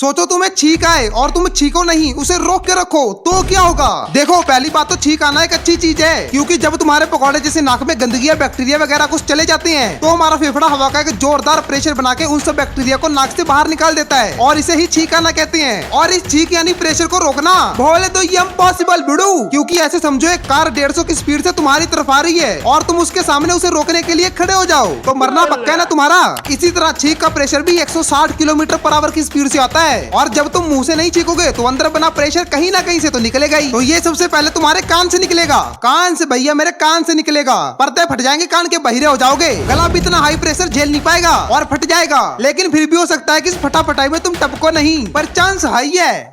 सोचो तुम्हें छींक आए और तुम छींको नहीं, उसे रोक के रखो तो क्या होगा। देखो पहली बात तो छींक आना एक अच्छी चीज है, क्योंकि जब तुम्हारे पकौड़े जैसे नाक में गंदगी या बैक्टीरिया वगैरह कुछ चले जाते हैं तो हमारा फेफड़ा हवा का एक जोरदार प्रेशर बना के उन सब बैक्टीरिया को नाक से बाहर निकाल देता है और इसे ही छींक आना कहते हैं। और इस छींक यानी प्रेशर को रोकना बोले तो ये इम्पॉसिबल बिडू, क्योंकि ऐसे समझो एक कार 150 की स्पीड से तुम्हारी तरफ आ रही है और तुम उसके सामने उसे रोकने के लिए खड़े हो जाओ तो मरना पक्का है ना तुम्हारा। इसी तरह छींक का प्रेशर भी 160 किलोमीटर पर आवर की स्पीड से आता है और जब तुम मुंह से नहीं छींकोगे तो अंदर बना प्रेशर कहीं ना कहीं से तो निकलेगा ही। तो ये सबसे पहले तुम्हारे कान से निकलेगा, कान से भैया, मेरे कान से निकलेगा। पर्दे फट जाएंगे, कान के बहिरे हो जाओगे, गला भी इतना हाई प्रेशर झेल नहीं पाएगा और फट जाएगा। लेकिन फिर भी हो सकता है कि इस फटाफटाई में तुम टपको नहीं, पर चांस हाई है।